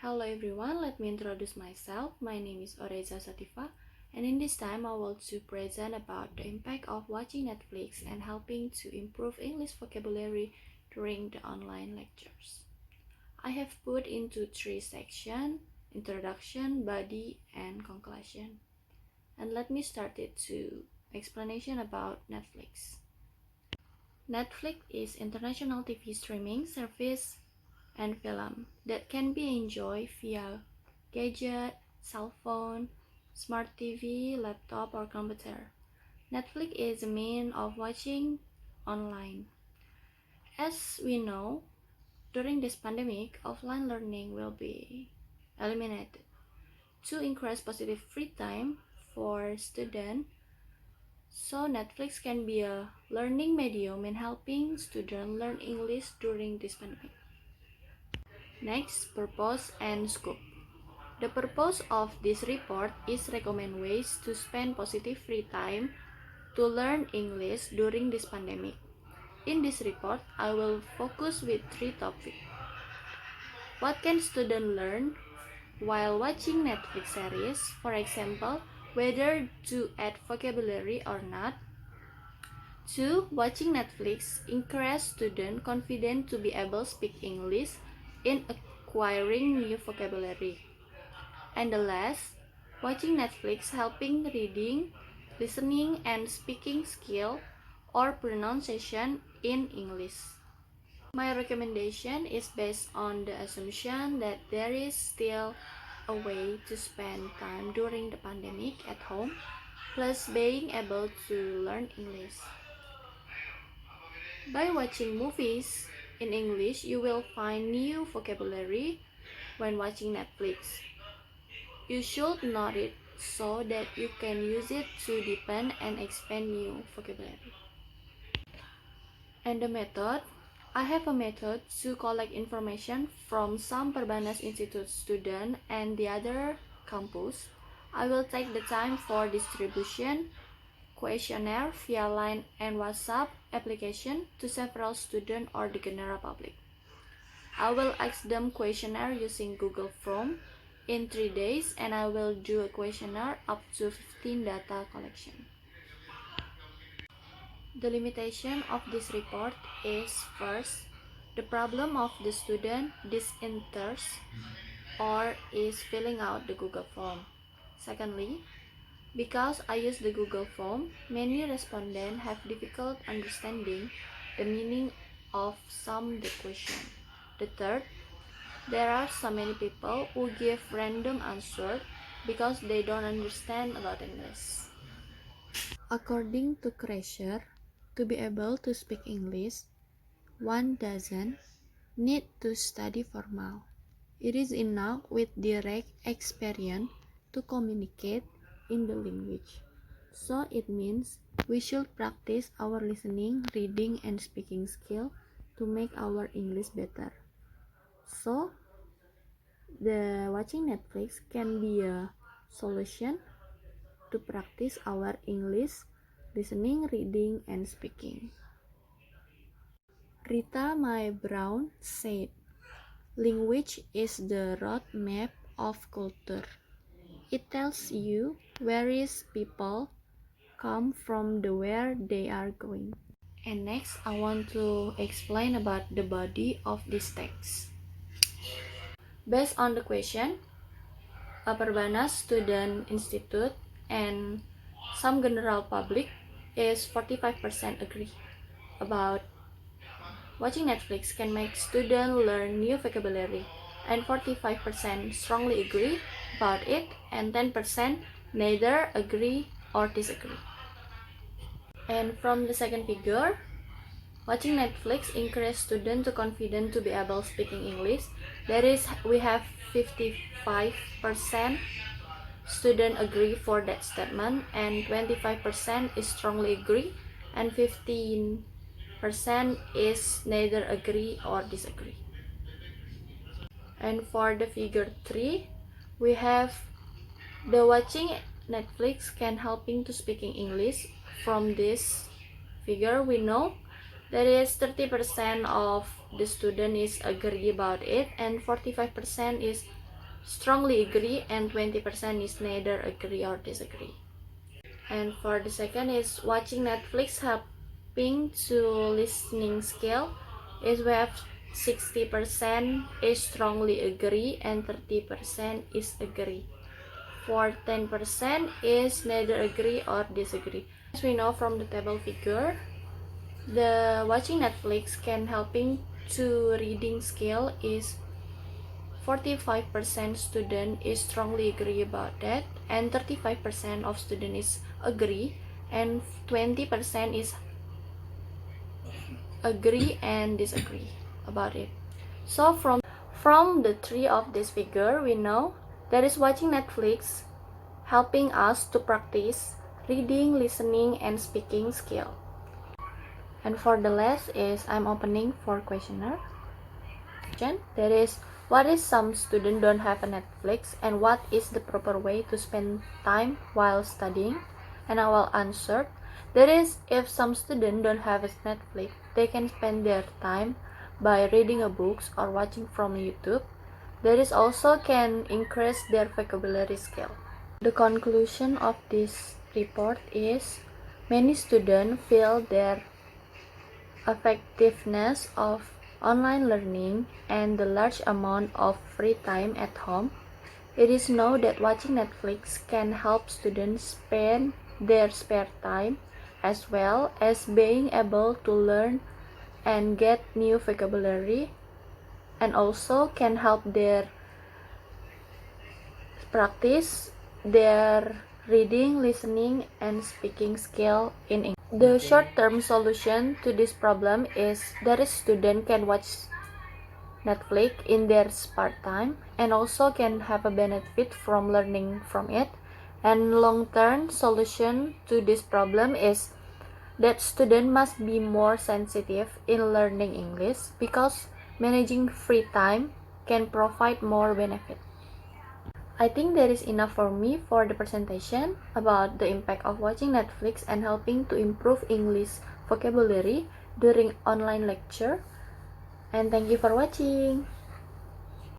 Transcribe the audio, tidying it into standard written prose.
Hello everyone, let me introduce myself. My name is Oreza Sativa, and in this time I will to present about the impact of watching Netflix and helping to improve English vocabulary during the online lectures. I have put into three sections: introduction, body, and conclusion. And let me start it to explanation about Netflix. Netflix is international TV streaming service and film that can be enjoyed via gadget, cell phone, smart TV, laptop, or computer. Netflix is a means of watching online. As we know, during this pandemic, offline learning will be eliminated. To increase positive free time for students, so Netflix can be a learning medium in helping students learn English during this pandemic. Next, purpose and scope. The purpose of this report is recommend ways to spend positive free time to learn English during this pandemic. In this report, I will focus with three topics. What can students learn while watching Netflix series? For example, whether to add vocabulary or not. 2. Watching Netflix encourage students confident to be able to speak English in acquiring new vocabulary. And the last, watching Netflix helping reading, listening, and speaking skill or pronunciation in English. My recommendation is based on the assumption that there is still a way to spend time during the pandemic at home, plus being able to learn English. By watching movies in English, you will find new vocabulary when watching Netflix. You should know it so that you can use it to deepen and expand new vocabulary. And the method, I have a method to collect information from some Perbanas Institute student and the other campus. I will take the time for distribution questionnaire via Line and WhatsApp application to several students or the general public. I will ask them questionnaire using Google Form in 3 days, and I will do a questionnaire up to 15 data collection. The limitation of this report is first, the problem of the student disinterests or is filling out the Google form. Secondly, because I use the Google form, many respondents have difficult understanding the meaning of some the question. The third, there are so many people who give random answers because they don't understand about English. According to Kresher, to be able to speak English, one doesn't need to study formal. It is enough with direct experience to communicate in the language. So it means we should practice our listening, reading, and speaking skill to make our English better. So the watching Netflix can be a solution to practice our English listening, reading, and speaking. Rita Mae Brown said, "Language is the roadmap of culture. It tells you where is people come from the where they are going." And next, I want to explain about the body of this text. Based on the question, Perbanas Student Institute and some general public is 45% agree about watching Netflix can make students learn new vocabulary, and 45% strongly agree about it, and 10% neither agree or disagree. And from the second figure, watching Netflix encourages students to confident to be able speaking English. That is, we have 55% student agree for that statement, and 25% is strongly agree, and 15% is neither agree or disagree. And for the figure 3, we have the watching Netflix can helping to speaking English. From this figure, we know that is 30% of the student is agree about it, and 45% is strongly agree, and 20% is neither agree or disagree. And for the second is watching Netflix helping to listening skill, is we have 60% is strongly agree and 30% is agree. For 10% is neither agree or disagree. As we know from the table figure, the watching Netflix can helping to reading skill is 45% student is strongly agree about that, and 35% of student is agree, and 20% is agree and disagree about it. So from the three of this figure, we know that is watching Netflix helping us to practice reading, listening, and speaking skill. And for the last is I'm opening for questionnaire. That is, what is some students don't have a Netflix, and what is the proper way to spend time while studying? And I will answer. That is, if some students don't have a Netflix, they can spend their time by reading a books or watching from YouTube. That is also can increase their vocabulary skill. The conclusion of this report is many students feel their effectiveness of online learning and the large amount of free time at home. It is known that watching Netflix can help students spend their spare time as well as being able to learn and get new vocabulary, and also can help their practice their reading, listening, and speaking skill in English. The short-term solution to this problem is that a student can watch Netflix in their spare time and also can have a benefit from learning from it. And long-term solution to this problem is that student must be more sensitive in learning English because managing free time can provide more benefit. I think that is enough for me for the presentation about the impact of watching Netflix and helping to improve English vocabulary during online lecture. And thank you for watching.